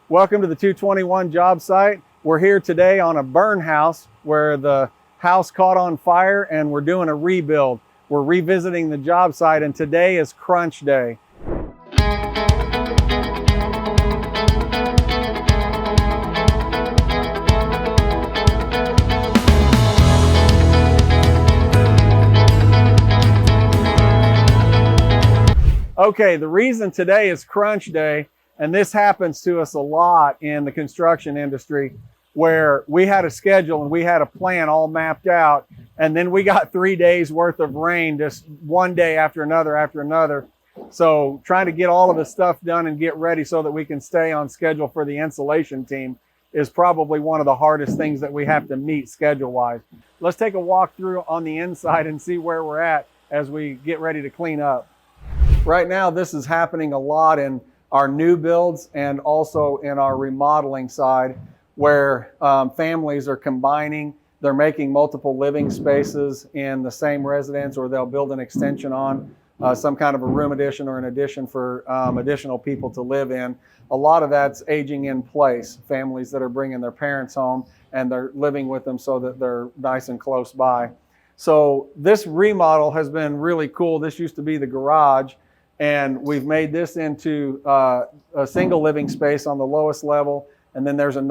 Welcome to the 221 job site. We're here today on a burn house where the house caught on fire and we're doing a rebuild. We're revisiting the job site and today is crunch day. Okay, the reason today is crunch day, and this happens to us a lot in the construction industry, where we had a schedule and we had a plan all mapped out, and then we got 3 days worth of rain just one day after another. So trying to get all of the stuff done and get ready so that we can stay on schedule for the insulation team is probably one of the hardest things that we have to meet schedule-wise. Let's take a walk through on the inside and see where we're at as we get ready to clean up. Right now, this is happening a lot in our new builds and also in our remodeling side, where families are combining. They're making multiple living spaces in the same residence, or they'll build an extension on some kind of a room addition or an addition for additional people to live in. A lot of that's aging in place, families that are bringing their parents home and they're living with them so that they're nice and close by. So this remodel has been really cool. This used to be the garage, and we've made this into a single living space on the lowest level, and then there's an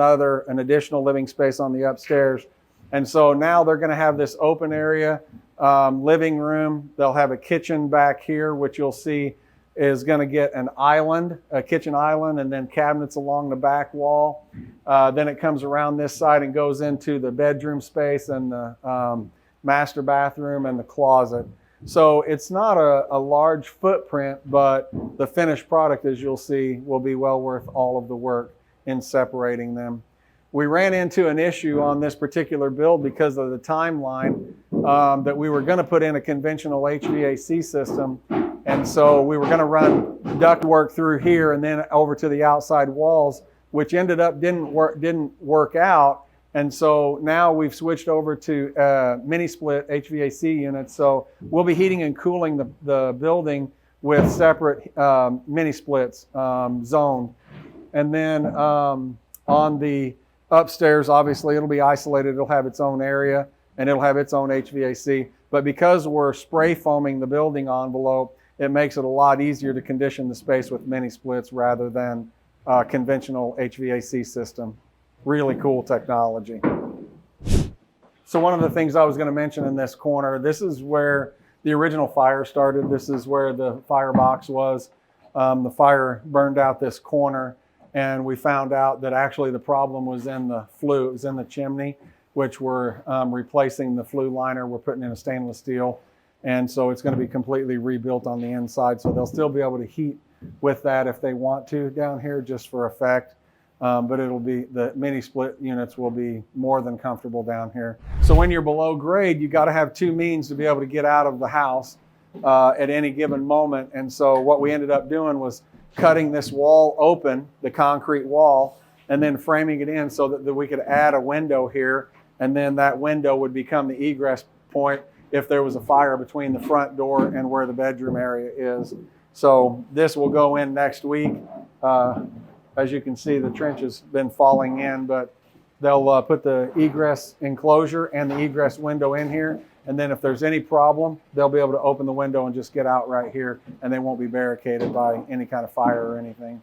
additional living space on the upstairs. And so now they're going to have this open area living room. They'll have a kitchen back here, which you'll see is going to get an island, a kitchen island, and then cabinets along the back wall. Then it comes around this side and goes into the bedroom space and the master bathroom and the closet. So it's not a large footprint, but the finished product, as you'll see, will be well worth all of the work in separating them. We ran into an issue on this particular build because of the timeline that we were going to put in a conventional HVAC system. And so we were going to run duct work through here and then over to the outside walls, which ended up didn't work out. And so now we've switched over to mini split HVAC units. So we'll be heating and cooling the building with separate mini splits zoned. And then on the upstairs, obviously it'll be isolated. It'll have its own area and it'll have its own HVAC. But because we're spray foaming the building envelope, it makes it a lot easier to condition the space with mini splits rather than conventional HVAC system. Really cool technology. So one of the things I was going to mention in this corner, this is where the original fire started. This is where the firebox was. The fire burned out this corner, and we found out that actually the problem was in the flue. It was in the chimney, which we're replacing the flue liner. We're putting in a stainless steel, and so it's going to be completely rebuilt on the inside. So they'll still be able to heat with that if they want to down here, just for effect. But it'll be, the mini split units will be more than comfortable down here. So when you're below grade, you got to have two means to be able to get out of the house at any given moment. And so what we ended up doing was cutting this wall open, the concrete wall, and then framing it in so that we could add a window here. And then that window would become the egress point if there was a fire between the front door and where the bedroom area is. So this will go in next week. As you can see, the trench has been falling in, but they'll put the egress enclosure and the egress window in here. And then if there's any problem, they'll be able to open the window and just get out right here, and they won't be barricaded by any kind of fire or anything.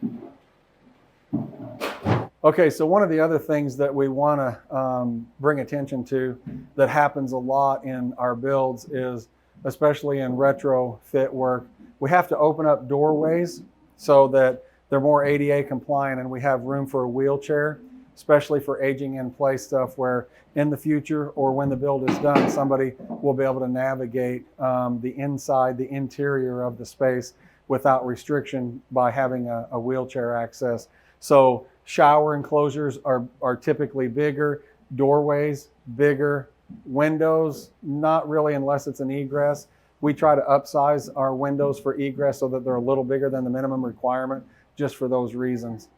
Okay, so one of the other things that we want to bring attention to that happens a lot in our builds is, especially in retrofit work, we have to open up doorways so that they're more ADA compliant and we have room for a wheelchair, especially for aging in place stuff where in the future or when the build is done, somebody will be able to navigate the inside, the interior of the space without restriction by having a wheelchair access. So shower enclosures are typically bigger, doorways bigger, windows not really unless it's an egress. We try to upsize our windows for egress so that they're a little bigger than the minimum requirement, just for those reasons.